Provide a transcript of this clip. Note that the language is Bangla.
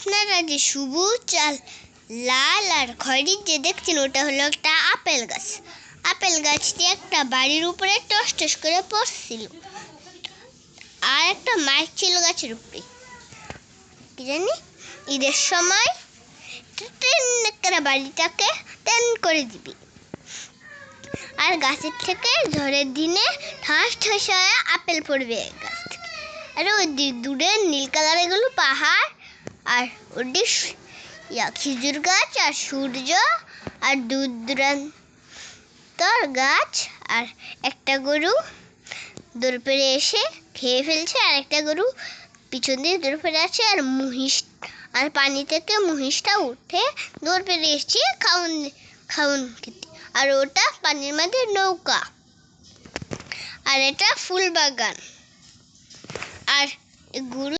আপনারা যে সবুজ আর লাল আর খয়েরি যে দেখছেন ওটা হলো একটা আপেল গাছ। আপেল গাছটি একটা বাড়ির উপরে টস টস করে পড়ছিল, আর একটা মাইক ছিল গাছের উপরে। কি জানি ঈদের সময় ট্রেন একটা বাড়িটাকে টেন করে দিবি, আর গাছের থেকে ঝড়ের দিনে ঠাস ঠাস হয়ে আপেল পড়বে গাছ থেকে। আর ওই দূরে নীল কালার এগুলো পাহাড়, আর ওটি খেজুর গাছ আর সূর্য আর দূর দূরান্তর গাছ। আর একটা গরু দৌড় পেরে এসে খেয়ে ফেলছে, আর একটা গরু পিছন দিয়ে দৌড় পেরে আছে, আর মহিষ আর পানি থেকে মহিষটা উঠে দৌড় পেরে এসছে খাউন খেতে। আর ওটা পানির মধ্যে নৌকা, আর এটা ফুল বাগান। আর গরু